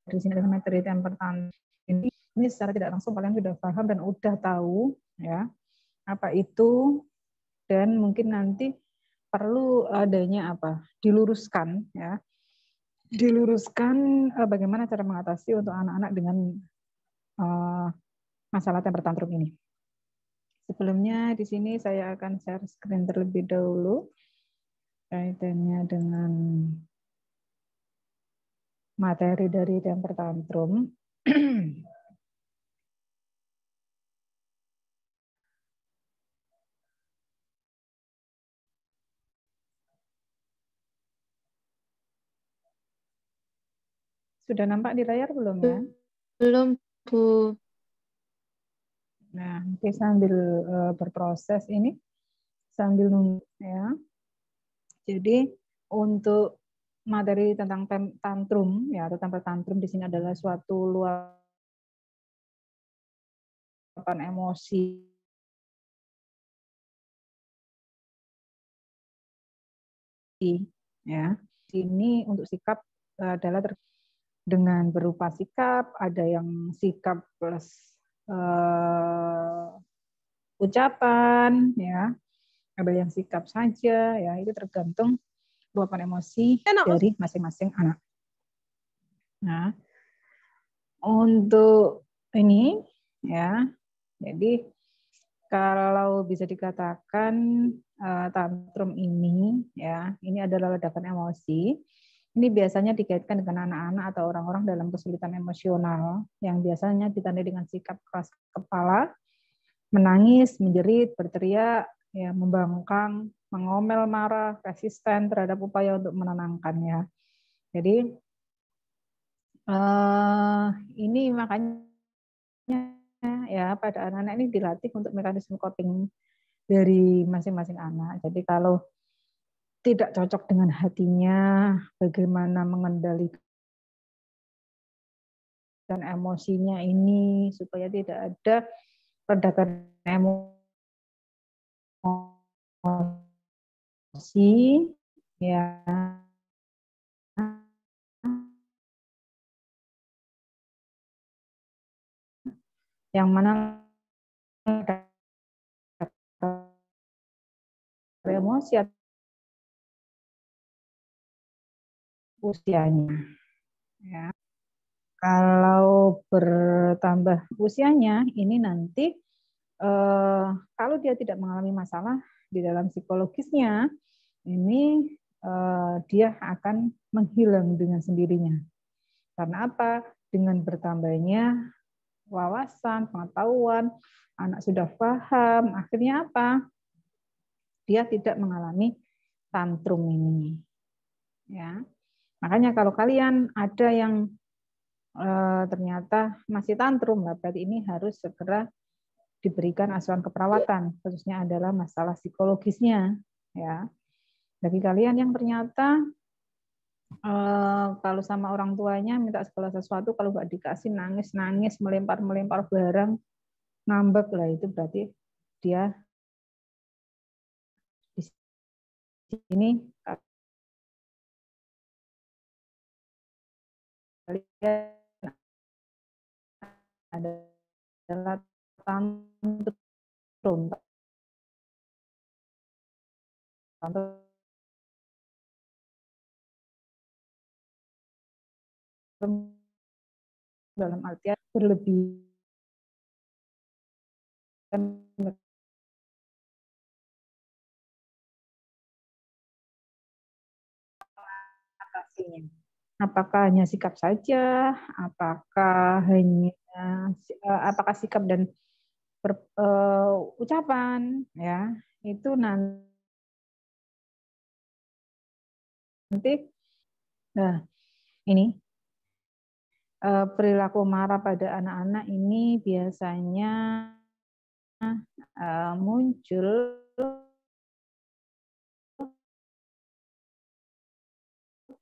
di sini adalah materi temper tantrum ini secara tidak langsung kalian sudah paham dan udah tahu ya apa itu, dan mungkin nanti perlu adanya apa diluruskan ya, bagaimana cara mengatasi untuk anak-anak dengan masalah temper tantrum ini. Sebelumnya di sini saya akan share screen terlebih dahulu kaitannya dengan materi dari temper tantrum. Sudah nampak di layar belum ya? Belum, Bu. Nah, nanti sambil berproses ini, sambil nunggu ya. Jadi untuk materi tentang tantrum ya, atau temper tantrum di sini adalah suatu luapan emosi ya. Ini untuk sikap adalah dengan berupa sikap, ada yang sikap plus ucapan ya, ada yang sikap saja ya, itu tergantung luapan emosi dari masing-masing anak. Nah, untuk ini ya, jadi kalau bisa dikatakan tantrum ini ya, ini adalah ledakan emosi. Ini biasanya dikaitkan dengan anak-anak atau orang-orang dalam kesulitan emosional yang biasanya ditandai dengan sikap keras kepala, menangis, menjerit, berteriak, ya, membangkang, mengomel, marah, resisten terhadap upaya untuk menenangkannya. Jadi ini makanya ya pada anak-anak ini dilatih untuk mekanisme coping dari masing-masing anak. Jadi kalau tidak cocok dengan hatinya, bagaimana mengendalikan emosinya ini supaya tidak ada ledakan emosi ya, yang mana emosi atau usianya ya. Kalau bertambah usianya ini nanti kalau dia tidak mengalami masalah di dalam psikologisnya ini dia akan menghilang dengan sendirinya. Karena apa? Dengan bertambahnya wawasan, pengetahuan, anak sudah paham, akhirnya apa? Dia tidak mengalami tantrum ini. Ya. Makanya kalau kalian ada yang ternyata masih tantrum, berarti ini harus segera diberikan asuhan keperawatan, khususnya adalah masalah psikologisnya. Ya. Bagi kalian yang ternyata kalau sama orang tuanya minta segala sesuatu, kalau nggak dikasih nangis-nangis, melempar-melempar barang, ngambek lah, itu berarti dia di sini kalian adalah tantrum. Tantrum dalam artian berlebihan mengatasinya. Apakah hanya sikap saja? Apakah sikap dan ucapan ya itu nanti nah ini perilaku marah pada anak-anak ini biasanya muncul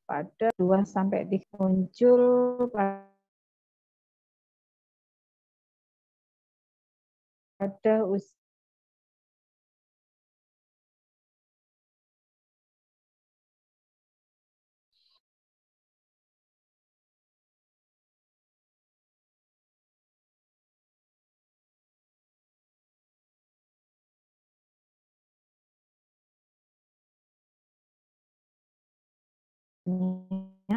pada 2-3 muncul pada usia ternyata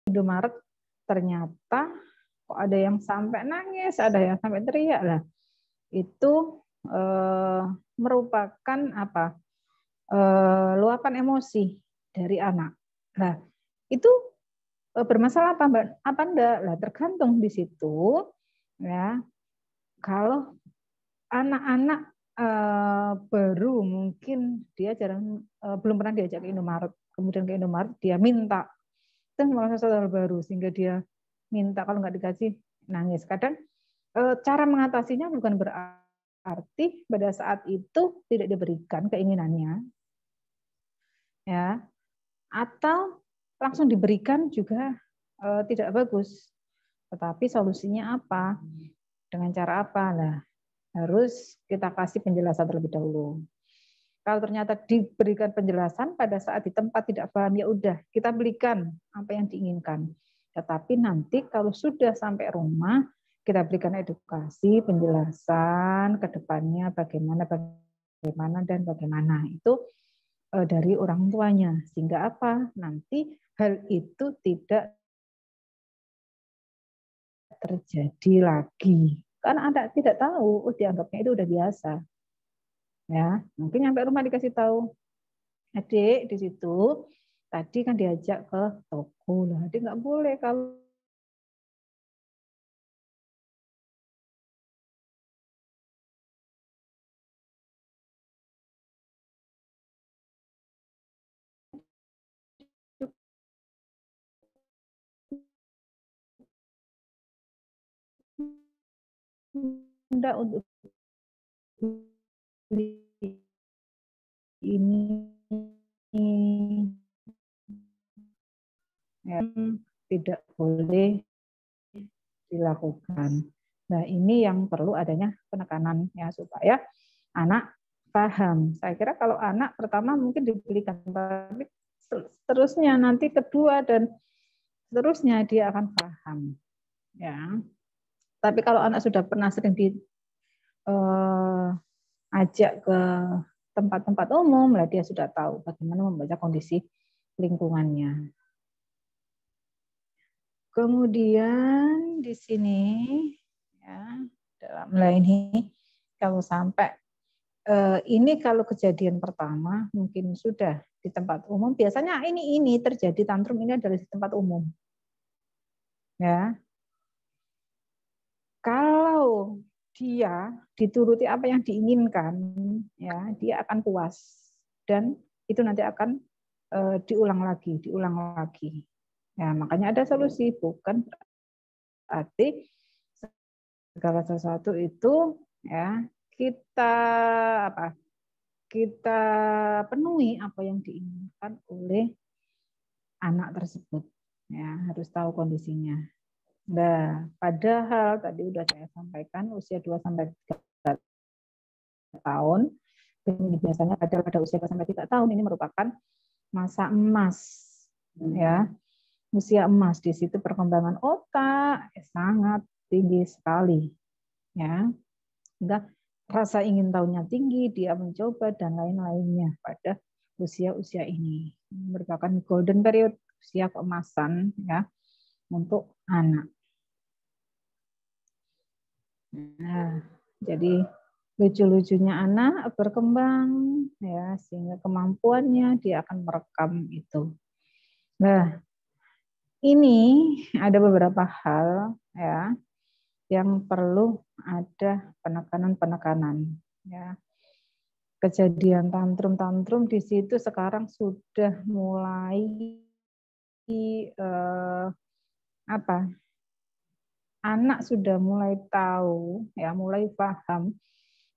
Indomaret ternyata kok ada yang sampai nangis, ada yang sampai teriak lah. Itu merupakan apa? Luapan emosi dari anak. Nah, itu bermasalah apa, Mbak? Apa enggak? Lah, tergantung di situ ya. Kalau anak-anak baru mungkin dia jarang belum pernah diajak ke Indomaret, kemudian ke Indomaret dia minta, itu malah sesuatu hal baru sehingga dia minta, kalau nggak dikasih nangis. Kadang cara mengatasinya bukan berarti pada saat itu tidak diberikan keinginannya, ya, atau langsung diberikan juga tidak bagus. Tetapi solusinya apa? Dengan cara apa? Nah, harus kita kasih penjelasan terlebih dahulu. Kalau ternyata diberikan penjelasan pada saat di tempat tidak paham, ya udah kita berikan apa yang diinginkan. Tetapi nanti kalau sudah sampai rumah, kita berikan edukasi, penjelasan ke depannya bagaimana dan bagaimana. Itu dari orang tuanya. Sehingga apa? Nanti hal itu tidak terjadi lagi. Karena anak tidak tahu, dianggapnya itu udah biasa. Ya, mungkin sampai rumah dikasih tahu, adik di situ tadi kan diajak ke toko lah, adik nggak boleh kalau enggak untuk beli ini ya, tidak boleh dilakukan. Nah, ini yang perlu adanya penekanan ya supaya anak paham. Saya kira kalau anak pertama mungkin diberikan, tapi seterusnya nanti kedua dan seterusnya dia akan paham. Ya. Tapi kalau anak sudah pernah sering diajak ke tempat-tempat umum, lah dia sudah tahu bagaimana membaca kondisi lingkungannya. Kemudian di sini ya, dalam ini kalau sampai ini kalau kejadian pertama mungkin sudah di tempat umum, biasanya ini terjadi tantrum ini adalah di tempat umum. Ya. Kalau dia dituruti apa yang diinginkan, ya dia akan puas dan itu nanti akan diulang lagi. Ya, makanya ada solusi, bukan berarti segala sesuatu itu ya kita apa? Kita penuhi apa yang diinginkan oleh anak tersebut. Ya, harus tahu kondisinya. Nah, padahal tadi udah saya sampaikan usia 2 sampai 3 tahun, biasanya pada usia 2 sampai 3 tahun ini merupakan masa emas. Ya, usia emas di situ perkembangan otak sangat tinggi sekali. Ya. Sehingga rasa ingin tahunya tinggi, dia mencoba dan lain-lainnya pada usia-usia ini. Merupakan golden period, usia keemasan ya untuk anak. Nah, jadi lucu-lucunya anak berkembang ya sehingga kemampuannya dia akan merekam itu. Nah, ini ada beberapa hal ya yang perlu ada penekanan-penekanan ya. Kejadian tantrum-tantrum di situ sekarang sudah mulai apa? Anak sudah mulai tahu ya, mulai paham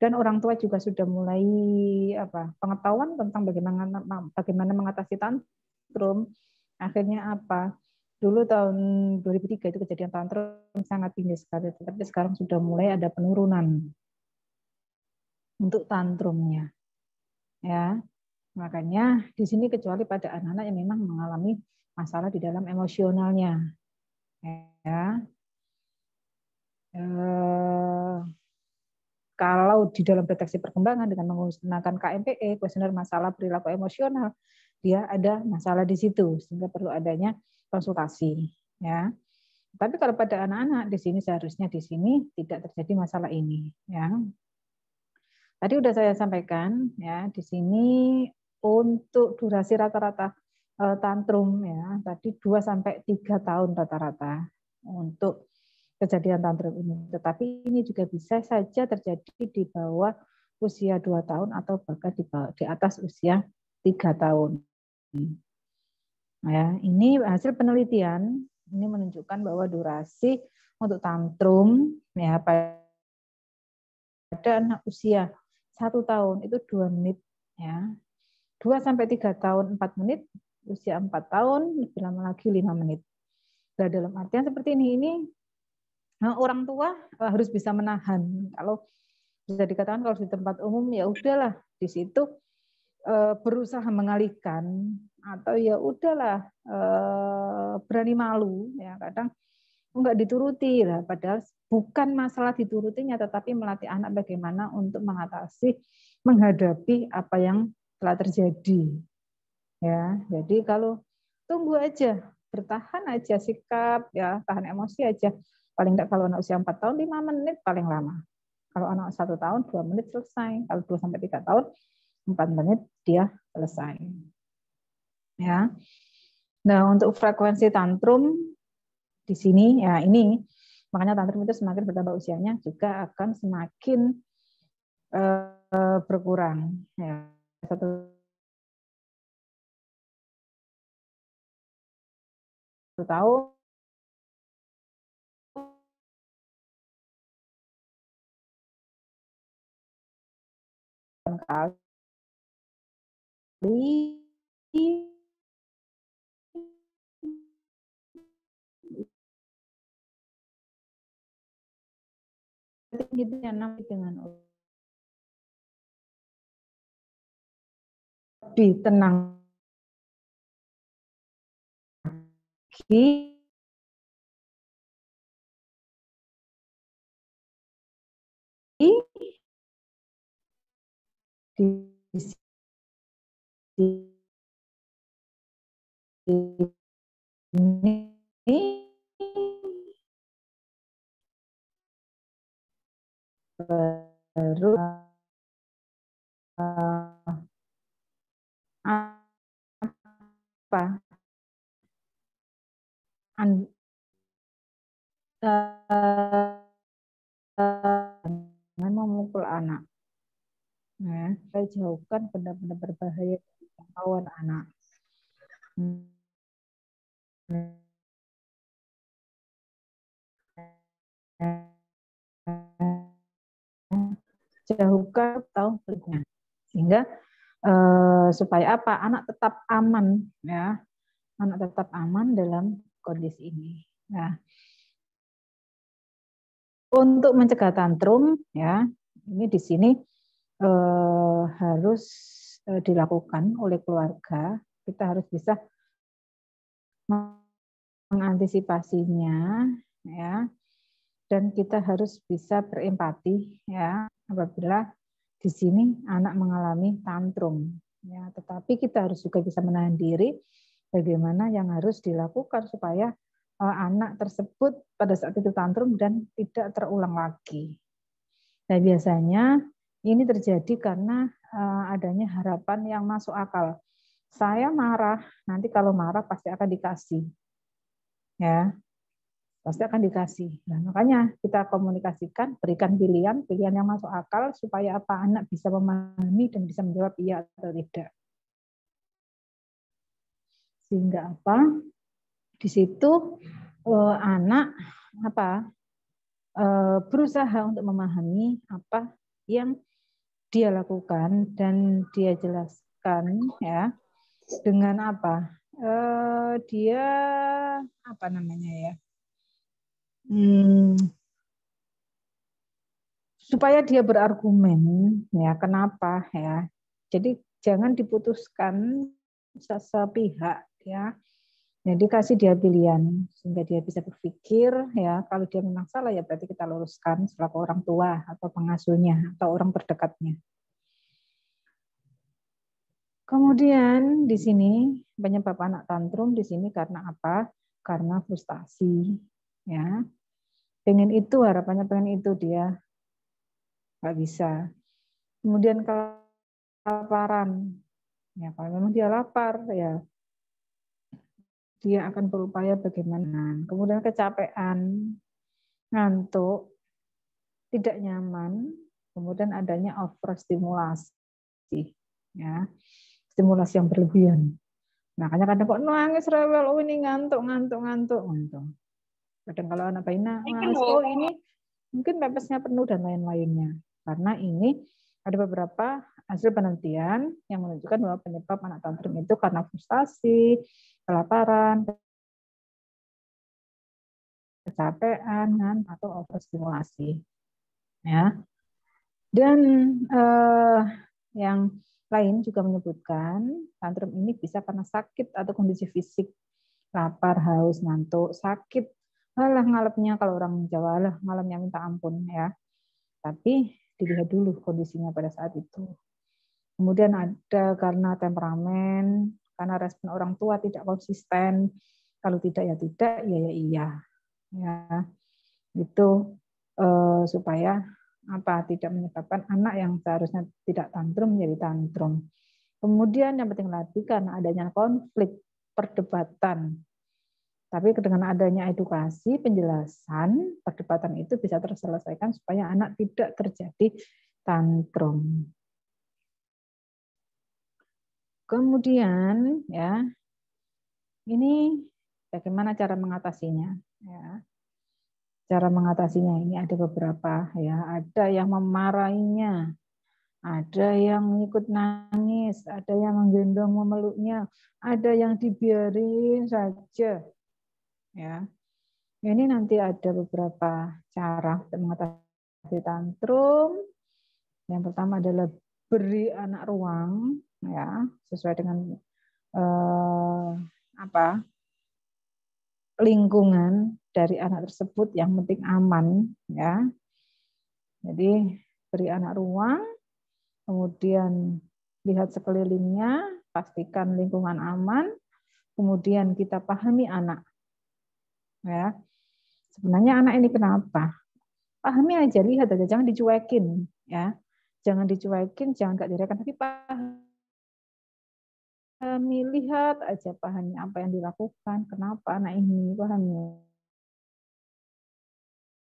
dan orang tua juga sudah mulai pengetahuan tentang bagaimana mengatasi tantrum. Akhirnya apa? Dulu tahun 2003 itu kejadian tantrum sangat tinggi sekali, tapi sekarang sudah mulai ada penurunan untuk tantrumnya. Ya, makanya di sini kecuali pada anak-anak yang memang mengalami masalah di dalam emosionalnya. Ya. kalau di dalam deteksi perkembangan dengan menggunakan KMPE, kuesioner masalah perilaku emosional, dia ada masalah di situ sehingga perlu adanya konsultasi, ya. Tapi kalau pada anak-anak di sini seharusnya di sini tidak terjadi masalah ini, ya. Tadi udah saya sampaikan, ya, di sini untuk durasi rata-rata tantrum, ya, tadi 2 sampai 3 tahun rata-rata untuk kejadian tantrum ini. Tetapi ini juga bisa saja terjadi di bawah usia 2 tahun atau bahkan di atas usia 3 tahun. Ya, ini hasil penelitian ini menunjukkan bahwa durasi untuk tantrum, ya, pada anak usia 1 tahun itu 2 menit, ya. 2 sampai 3 tahun 4 menit, usia 4 tahun lebih lama lagi 5 menit. Nah, dalam artian seperti ini orang tua harus bisa menahan. Kalau bisa dikatakan kalau di tempat umum ya udahlah di situ berusaha mengalihkan atau ya udahlah berani malu, ya kadang enggak dituruti lah, padahal bukan masalah diturutinya tetapi melatih anak bagaimana untuk menghadapi apa yang telah terjadi, ya. Jadi kalau tunggu aja, bertahan aja sikap, ya tahan emosi aja, paling enggak kalau anak usia 4 tahun 5 menit paling lama, kalau anak 1 tahun 2 menit selesai, kalau 2 sampai 3 tahun 4 menit dia selesai, ya. Nah, untuk frekuensi tantrum di sini, ya ini makanya tantrum itu semakin bertambah usianya juga akan semakin berkurang, ya. 1 tahun kali dengan lebih tenang lagi, di sini baru apa jangan memukul anak, ya. Saya jauhkan benda-benda berbahaya dari jangkauan anak. Jauhkan atau pelitnya, sehingga supaya apa, anak tetap aman, ya, anak tetap aman dalam kondisi ini. Nah, untuk mencegah tantrum, ya, ini di sini harus dilakukan oleh keluarga. Kita harus bisa mengantisipasinya, ya, dan kita harus bisa berempati, ya, apabila di sini anak mengalami tantrum, ya. Tetapi kita harus juga bisa menahan diri bagaimana yang harus dilakukan supaya anak tersebut pada saat itu tantrum dan tidak terulang lagi. Nah, biasanya ini terjadi karena adanya harapan yang masuk akal. Saya marah, nanti kalau marah pasti akan dikasih, ya, pasti akan dikasih. Nah, makanya kita komunikasikan, berikan pilihan yang masuk akal supaya apa, anak bisa memahami dan bisa menjawab iya atau tidak. Sehingga apa? Di situ anak apa? Berusaha untuk memahami apa yang dia lakukan dan dia jelaskan, ya, dengan apa? Dia apa namanya, ya? Supaya dia berargumen, ya, kenapa, ya. Jadi jangan diputuskan sepihak, ya. Jadi kasih dia pilihan sehingga dia bisa berpikir, ya kalau dia memang salah ya berarti kita luruskan selaku orang tua atau pengasuhnya atau orang terdekatnya. Kemudian di sini penyebab anak tantrum di sini karena apa? Karena frustasi, ya. Pengen itu, harapannya pengen itu, dia nggak bisa. Kemudian kelaparan, ya kalau memang dia lapar ya dia akan berupaya bagaimana. Kemudian kecapean, ngantuk, tidak nyaman, kemudian adanya overstimulasi, ya, stimulasi yang berlebihan. Makanya kadang kok nangis rewel, oh ini ngantuk. Kadang kalau anak bayi nangis, oh ini mungkin pepesnya penuh dan lain-lainnya. Karena ini ada beberapa hasil penelitian yang menunjukkan bahwa penyebab anak tantrum itu karena frustasi, kelaparan, kecapean, atau overstimulasi. Ya. Dan yang lain juga menyebutkan tantrum ini bisa karena sakit atau kondisi fisik, lapar, haus, ngantuk, sakit, alah ngalepnya kalau orang Jawa, alah ngalepnya minta ampun, ya. Tapi dilihat dulu kondisinya pada saat itu. Kemudian ada karena temperamen, karena respon orang tua tidak konsisten, kalau tidak ya tidak, iya ya iya, ya. Itu supaya apa, tidak menyebabkan anak yang seharusnya tidak tantrum menjadi tantrum. Kemudian yang penting lagi karena adanya konflik, perdebatan. Tapi dengan adanya edukasi, penjelasan, perdebatan itu bisa terselesaikan supaya anak tidak terjadi tantrum. Kemudian ya, ini bagaimana cara mengatasinya, ya. Cara mengatasinya ini ada beberapa, ya. Ada yang memarahinya, ada yang ikut nangis, ada yang menggendong memeluknya, ada yang dibiarin saja, ya. Ini nanti ada beberapa cara untuk mengatasi tantrum. Yang pertama adalah beri anak ruang, ya, sesuai dengan lingkungan dari anak tersebut, yang penting aman, ya. Jadi beri anak ruang, kemudian lihat sekelilingnya, pastikan lingkungan aman, kemudian kita pahami anak, ya. Sebenarnya anak ini kenapa? Pahami aja, lihat aja, jangan dicuekin, ya. Jangan dicuekin, jangan gak direkan, tapi pahami, lihat aja, pahami apa yang dilakukan, kenapa anak ini, pahami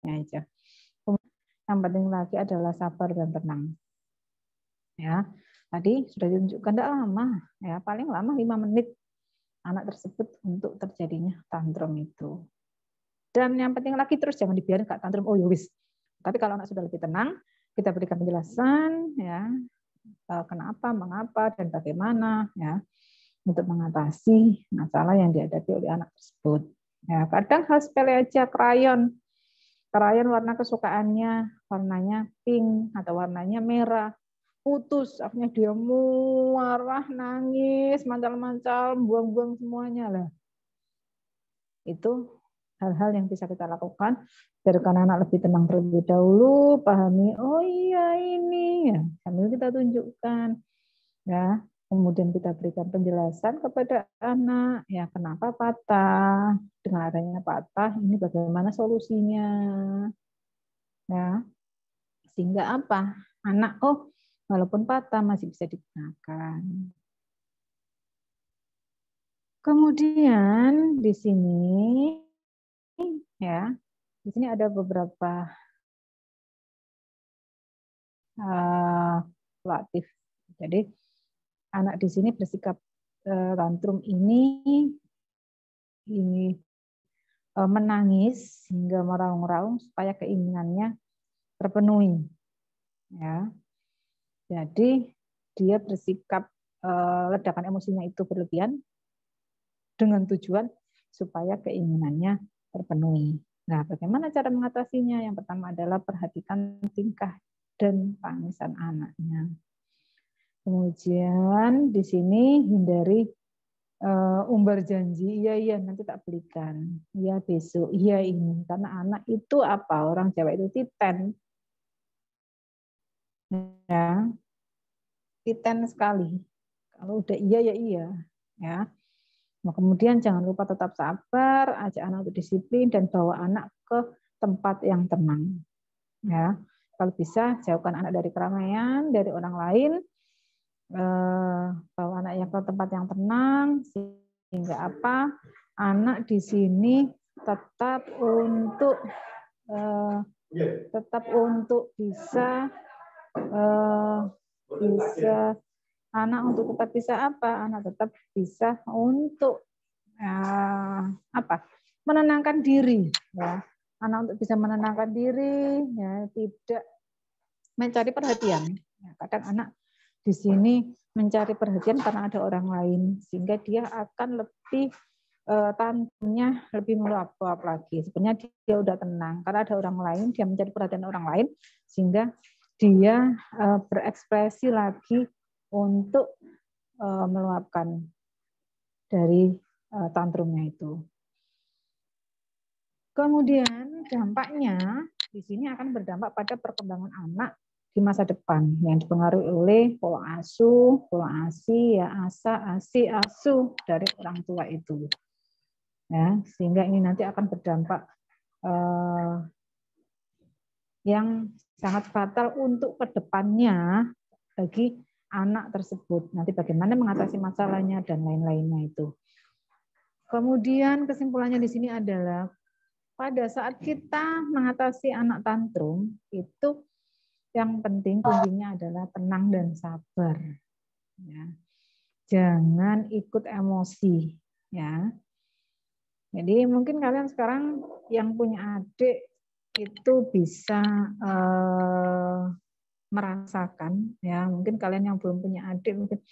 aja. Yang penting lagi adalah sabar dan tenang. Ya, tadi sudah ditunjukkan tidak lama, ya paling lama 5 menit anak tersebut untuk terjadinya tantrum itu. Dan yang penting lagi terus jangan dibiarkan kak tantrum, oh yowis. Tapi kalau anak sudah lebih tenang, kita berikan penjelasan, ya kenapa, mengapa, dan bagaimana, ya untuk mengatasi masalah yang dihadapi oleh anak tersebut. Ya, kadang hal sepele aja, krayon warna kesukaannya warnanya pink atau warnanya merah, putus, akhirnya dia marah, nangis, mancal-mancal, buang-buang semuanya lah. Itu hal-hal yang bisa kita lakukan biarkan anak lebih tenang terlebih dahulu, pahami, oh iya ini, ya sambil kita tunjukkan, ya. Kemudian kita berikan penjelasan kepada anak, ya kenapa patah, dengan adanya patah ini bagaimana solusinya, ya sehingga apa, anak oh walaupun patah masih bisa digunakan. Kemudian di sini, ya di sini ada beberapa relatif. Jadi anak di sini bersikap tantrum ini menangis hingga meraung-raung supaya keinginannya terpenuhi, ya. Jadi dia bersikap ledakan emosinya itu berlebihan dengan tujuan supaya keinginannya terpenuhi. Nah, bagaimana cara mengatasinya? Yang pertama adalah perhatikan tingkah dan tangisan anaknya. Kemudian di sini hindari umbar janji, iya nanti tak belikan, iya besok, iya ini, karena anak itu apa, orang Jawa itu titen, ya titen sekali. Kalau udah iya ya iya, ya. Nah, kemudian jangan lupa tetap sabar, ajak anak untuk disiplin dan bawa anak ke tempat yang tenang, ya. Kalau bisa jauhkan anak dari keramaian, dari orang lain, bawa anaknya ke tempat yang tenang sehingga apa? Anak di sini tetap untuk bisa anak untuk tetap bisa apa? Anak tetap bisa untuk apa? Menenangkan diri, ya. Anak untuk bisa menenangkan diri, ya, tidak mencari perhatian. Ya, kadang anak di sini mencari perhatian karena ada orang lain, sehingga dia akan lebih tantrumnya lebih meluap-luap lagi. Sebenarnya dia udah tenang karena ada orang lain, dia mencari perhatian orang lain, sehingga dia berekspresi lagi untuk meluapkan dari tantrumnya itu. Kemudian dampaknya di sini akan berdampak pada perkembangan anak di masa depan yang dipengaruhi oleh pola asuh, pola asi, ya asa, asi, asuh dari orang tua itu. Ya, sehingga ini nanti akan berdampak yang sangat fatal untuk kedepannya bagi anak tersebut. Nanti bagaimana mengatasi masalahnya dan lain-lainnya itu. Kemudian kesimpulannya di sini adalah pada saat kita mengatasi anak tantrum, itu yang penting kuncinya adalah tenang dan sabar. Ya. Jangan ikut emosi. Ya. Jadi mungkin kalian sekarang yang punya adik itu bisa merasakan. Ya, mungkin kalian yang belum punya adik mungkin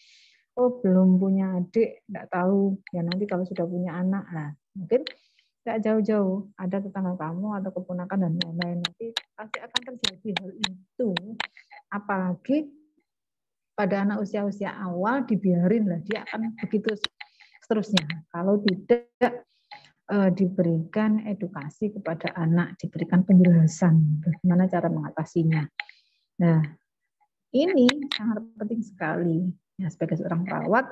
belum punya adik, nggak tahu. Ya nanti kalau sudah punya anak, mungkin tidak jauh-jauh ada tetangga kamu atau keponakan dan lain-lain, nanti pasti akan terjadi hal itu. Apalagi pada anak usia-usia awal dibiarin lah, dia akan begitu seterusnya. Kalau tidak diberikan edukasi kepada anak, diberikan penjelasan bagaimana cara mengatasinya. Nah, ini sangat penting sekali. Ya, sebagai seorang perawat,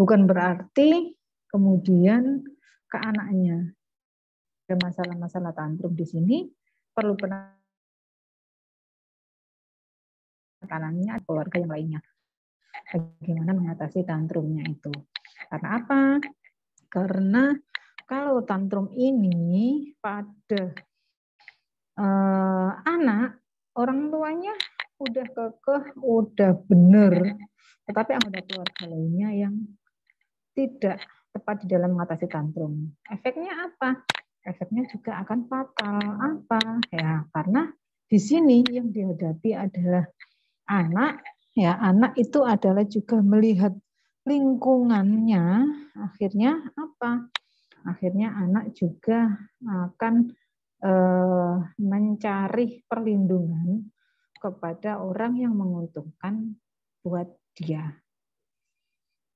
bukan berarti kemudian ke anaknya ada masalah-masalah tantrum di sini perlu penekanannya keluarga yang lainnya. Bagaimana mengatasi tantrumnya itu? Karena apa? Karena kalau tantrum ini pada anak, orang tuanya udah kekeh, udah benar, tetapi anggota keluarga lainnya yang tidak tepat di dalam mengatasi tantrum. Efeknya apa? Efeknya juga akan fatal. Apa? Ya, karena di sini yang dihadapi adalah anak. Ya, anak itu adalah juga melihat lingkungannya. Akhirnya apa? Akhirnya anak juga akan mencari perlindungan kepada orang yang menguntungkan buat dia.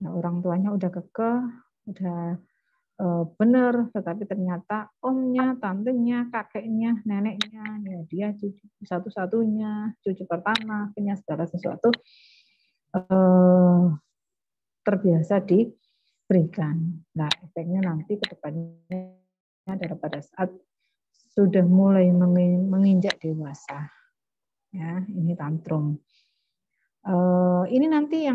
Nah, orang tuanya udah kekeh, udah benar, tetapi ternyata omnya, tantenya, kakeknya, neneknya, ya dia cucu satu-satunya, cucu pertama, punya segala sesuatu terbiasa diberikan. Nah, efeknya nanti ke depannya adalah pada saat sudah mulai menginjak dewasa. Ya, ini tantrum. Ini nanti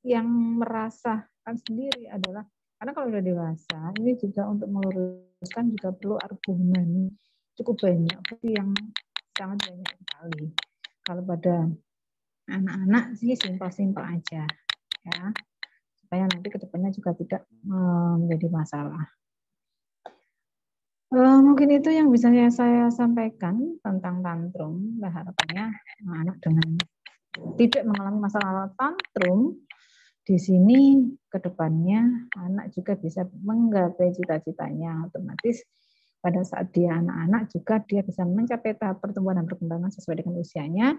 yang merasakan sendiri adalah, karena kalau sudah dewasa, ini juga untuk meluruskan juga perlu argumen cukup banyak, tapi yang sangat banyak sekali. Kalau pada anak-anak sih simpel-simpel aja, ya, supaya nanti kedepannya juga tidak menjadi masalah. Mungkin itu yang bisa saya sampaikan tentang tantrum. Harapannya anak dengan tidak mengalami masalah tantrum di sini ke depannya anak juga bisa menggapai cita-citanya. Otomatis pada saat dia anak-anak juga dia bisa mencapai tahap pertumbuhan dan perkembangan sesuai dengan usianya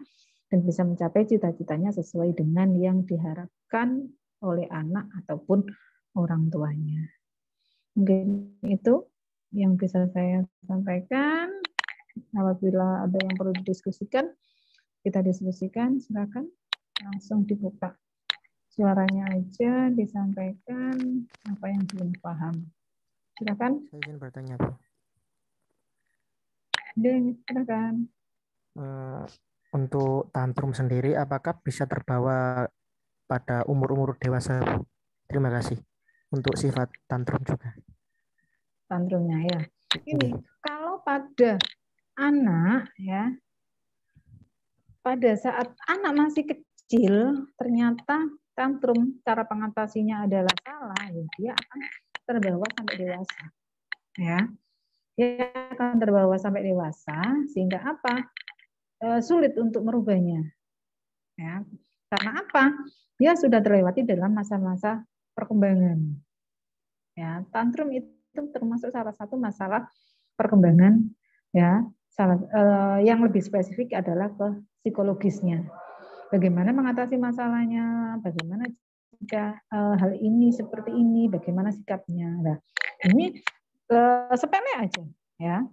dan bisa mencapai cita-citanya sesuai dengan yang diharapkan oleh anak ataupun orang tuanya. Mungkin itu yang bisa saya sampaikan. Apabila ada yang perlu didiskusikan, kita diskusikan, silakan langsung dibuka suaranya aja, disampaikan apa yang belum paham. Silakan. Saya izin bertanya, Bu. Silakan. Untuk tantrum sendiri, apakah bisa terbawa pada umur-umur dewasa, Bu? Terima kasih. Untuk sifat tantrum juga. Tantrumnya ya. Ini kalau pada anak ya, pada saat anak masih kecil ternyata tantrum cara pengatasinya adalah salah, ya dia akan terbawa sampai dewasa. Ya. Dia akan terbawa sampai dewasa sehingga apa? Sulit untuk merubahnya. Ya. Karena apa? Dia sudah terlewati dalam masa-masa perkembangan. Ya, tantrum itu termasuk salah satu masalah perkembangan ya. Yang lebih spesifik adalah ke psikologisnya. Bagaimana mengatasi masalahnya, bagaimana jika hal ini seperti ini, bagaimana sikapnya. Nah, ini sepele aja ya.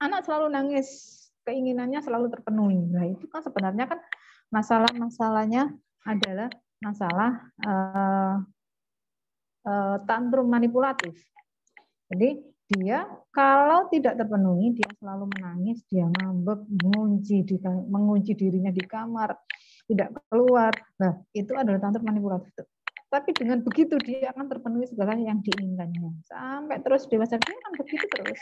Anak selalu nangis, keinginannya selalu terpenuhi. Nah, itu kan sebenarnya kan masalah-masalahnya adalah masalah tantrum manipulatif. Jadi dia kalau tidak terpenuhi, dia selalu menangis, dia ngambek, mengunci dirinya di kamar, tidak keluar. Nah, itu adalah tantrum manipulatif. Tapi dengan begitu dia akan terpenuhi segala yang diinginkannya. Sampai terus dewasa dia akan begitu terus.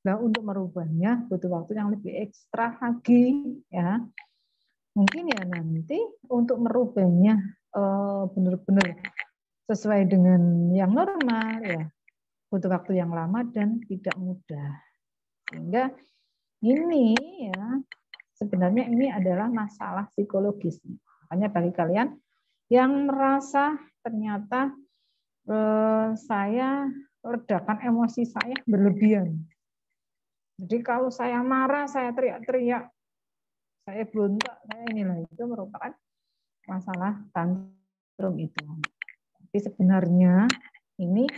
Nah, untuk merubahnya butuh waktu yang lebih ekstra lagi, ya. Mungkin ya nanti untuk merubahnya benar-benar sesuai dengan yang normal, ya butuh waktu yang lama dan tidak mudah. Sehingga ini ya sebenarnya ini adalah masalah psikologis. Makanya bagi kalian yang merasa ternyata saya ledakan emosi saya berlebihan. Jadi kalau saya marah, saya teriak-teriak, saya berontak, saya inilah itu merupakan masalah tantrum itu. Tapi sebenarnya ini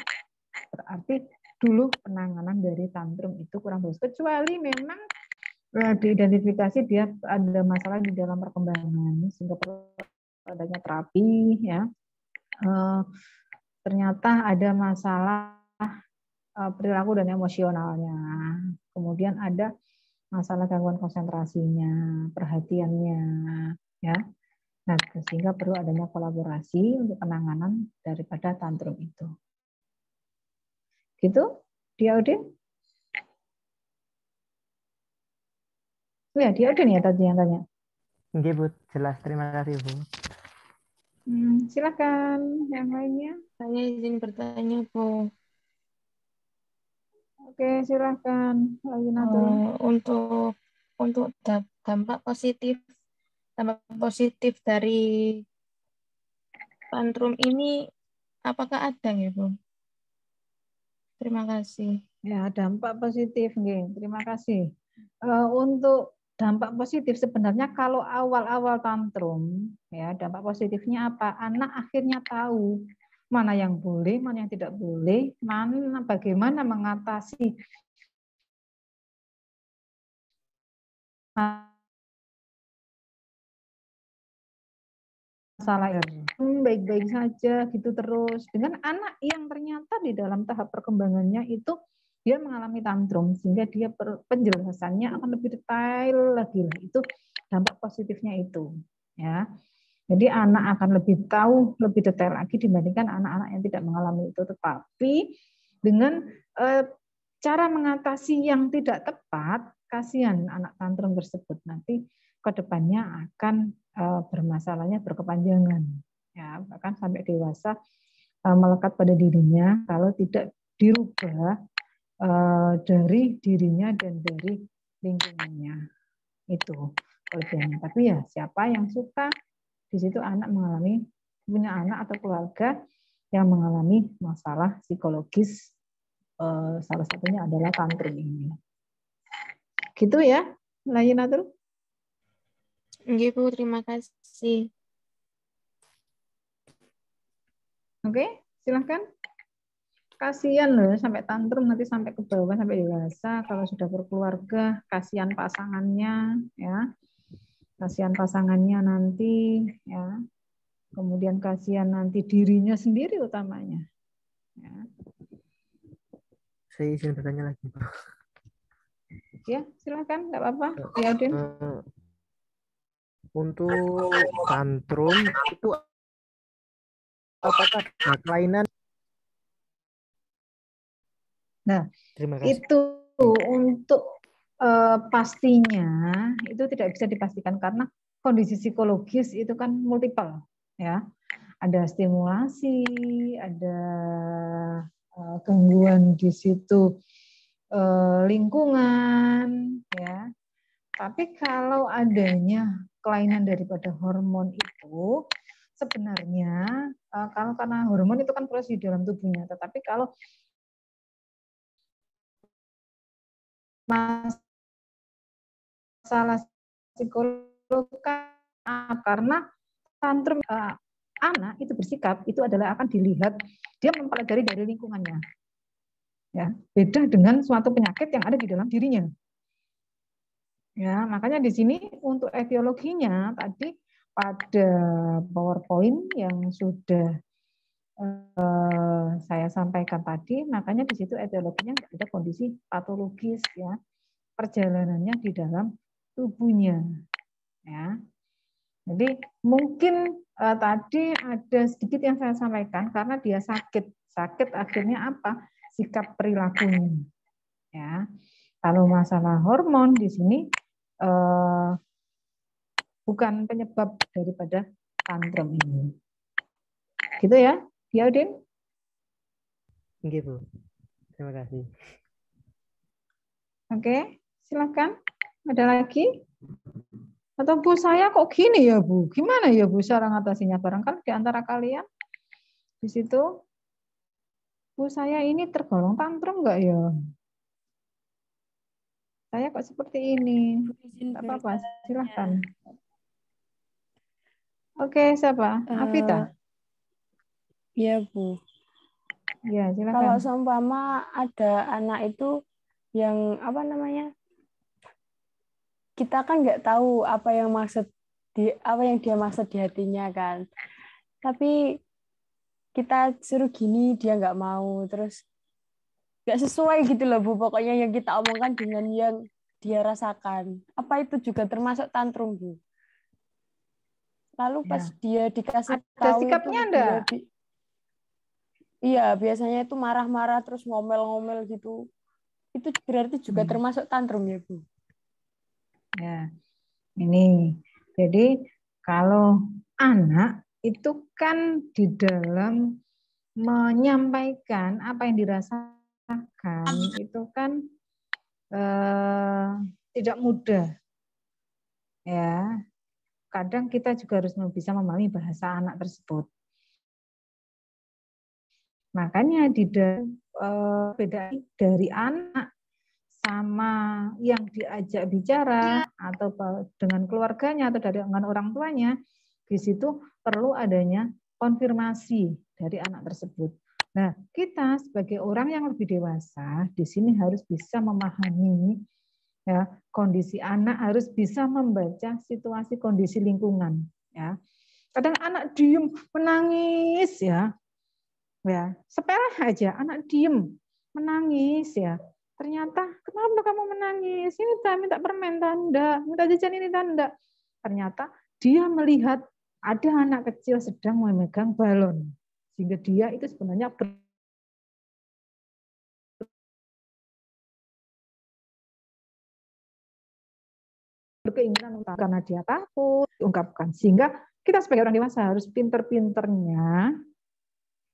berarti dulu penanganan dari tantrum itu kurang bagus. Kecuali memang diidentifikasi dia ada masalah di dalam perkembangan sehingga perlu adanya terapi ya. Ternyata ada masalah perilaku dan emosionalnya. Kemudian ada masalah gangguan konsentrasinya, perhatiannya ya. Nah, sehingga perlu adanya kolaborasi untuk penanganan daripada tantrum itu. Gitu, dia Udin? Ya, dia Udin ya tadi yang tanya. Oke, Bu. Jelas. Terima kasih, Bu. Silakan yang lainnya. Saya izin bertanya, Bu. Oke, silakan. Untuk dampak positif dari tantrum ini apakah ada ya, Bu? Terima kasih. Ya, dampak positif, nggih. Terima kasih. Untuk dampak positif sebenarnya kalau awal-awal tantrum, ya dampak positifnya apa? Anak akhirnya tahu mana yang boleh, mana yang tidak boleh, mana bagaimana mengatasi masalah baik-baik saja gitu terus dengan anak yang ternyata di dalam tahap perkembangannya itu dia mengalami tantrum sehingga dia penjelasannya akan lebih detail lagi lah. Itu dampak positifnya itu ya. Jadi anak akan lebih tahu lebih detail lagi dibandingkan anak-anak yang tidak mengalami itu. Tetapi dengan cara mengatasi yang tidak tepat, kasihan anak tantrum tersebut nanti ke depannya akan bermasalahnya berkepanjangan, ya bahkan sampai dewasa melekat pada dirinya kalau tidak dirubah dari dirinya dan dari lingkungannya itu kelebihannya. Tapi ya siapa yang suka di situ anak mengalami punya anak atau keluarga yang mengalami masalah psikologis, salah satunya adalah tantrum ini. Gitu ya, Layinatul. Nggih, Bu, terima kasih. Oke, silahkan. Kasihan loh sampai tantrum nanti sampai ke bawah sampai dewasa kalau sudah berkeluarga, kasihan pasangannya ya. Kasihan pasangannya nanti ya. Kemudian kasihan nanti dirinya sendiri utamanya. Ya, Saya izin bertanya lagi, Bu. ya silakan, enggak apa-apa. Ya, Udin. Untuk tantrum itu apakah ada kelainan? Nah, Terima kasih. itu untuk pastinya itu tidak bisa dipastikan karena kondisi psikologis itu kan multiple ya. Ada stimulasi, ada gangguan di situ lingkungan ya. Tapi kalau adanya kelainan daripada hormon itu sebenarnya kalau karena hormon itu kan proses di dalam tubuhnya, tetapi kalau masalah psikologis karena tantrum anak itu bersikap itu adalah akan dilihat dia mempelajari dari lingkungannya. Ya, beda dengan suatu penyakit yang ada di dalam dirinya. Ya, makanya di sini untuk etiologinya tadi pada PowerPoint yang sudah saya sampaikan tadi, makanya di situ etiologinya ada kondisi patologis ya, perjalanannya di dalam tubuhnya. Ya, jadi mungkin tadi ada sedikit yang saya sampaikan karena dia sakit akhirnya apa? Sikap perilakunya. Ya, kalau masalah hormon di sini bukan penyebab daripada tantrum ini. Gitu ya, Udin? Gitu. Terima kasih. Oke, silakan. Ada lagi? Atau Bu saya kok gini ya Bu? Gimana ya Bu cara ngatasinya? Barangkali di antara kalian di situ, Bu saya ini tergolong tantrum enggak ya? Saya kok seperti ini. Enggak apa-apa, silakan. Oke, siapa? Afita? Iya, Bu. Ya, silakan. Kalau seumpama ada anak itu yang apa namanya? Kita kan nggak tahu apa yang dia maksud di hatinya kan. Tapi kita suruh gini dia nggak mau, terus nggak sesuai gitu loh Bu. Pokoknya yang kita omongkan dengan yang dia rasakan. Apa itu juga termasuk tantrum Bu? Lalu pas dia dikasih ada tahu sikapnya itu enggak? Iya, biasanya itu marah-marah terus ngomel-ngomel gitu. Itu berarti juga termasuk tantrum ya, Bu? Ya, ini. Jadi kalau anak itu kan di dalam menyampaikan apa yang dirasakan itu kan tidak mudah. Ya, kadang kita juga harus bisa memahami bahasa anak tersebut. Makanya di dalam beda dari anak sama yang diajak bicara atau dengan keluarganya atau dengan orang tuanya, di situ perlu adanya konfirmasi dari anak tersebut. Nah, kita sebagai orang yang lebih dewasa di sini harus bisa memahami ya kondisi anak, harus bisa membaca situasi kondisi lingkungan. Ya, kadang anak diem menangis ya. Ya, sepele aja, anak diem, menangis ya. Ternyata, kenapa kamu menangis? Ini minta permen tanda, minta jajan ini tanda. Ternyata dia melihat ada anak kecil sedang memegang balon. Sehingga dia itu sebenarnya berkeinginan karena dia takut, diungkapkan. Sehingga kita sebagai orang dewasa harus pinter-pinternya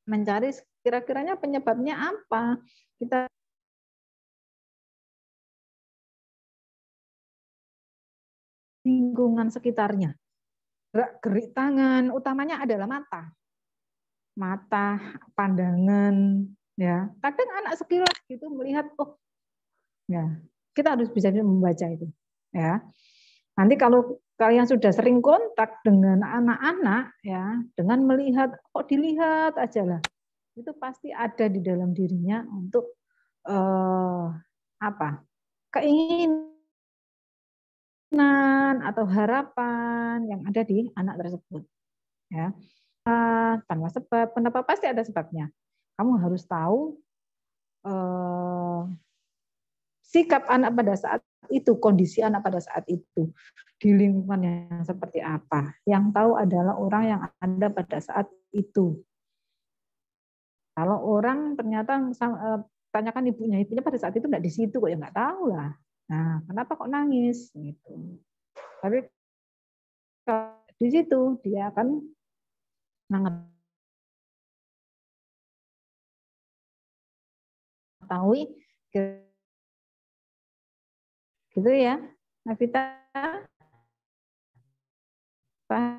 mencari kira-kiranya penyebabnya apa. Kita lingkungan sekitarnya. Gerak-gerik tangan, utamanya adalah mata. Mata, pandangan, ya. Kadang anak sekilas gitu melihat, oh, ya, kita harus bisa membaca itu, ya. Nanti kalau kalian sudah sering kontak dengan anak-anak, ya, dengan melihat, kok dilihat aja lah, itu pasti ada di dalam dirinya untuk keinginan atau harapan yang ada di anak tersebut. Ya, tanpa sebab, kenapa pasti ada sebabnya. Kamu harus tahu sikap anak pada saat itu, kondisi anak pada saat itu, di lingkungan yang seperti apa. Yang tahu adalah orang yang ada pada saat itu. Kalau orang ternyata tanyakan ibunya pada saat itu enggak di situ kok, ya enggak tahu lah. Nah, kenapa kok nangis gitu. Tapi di situ dia akan mengetahui gitu ya, Navita. Pak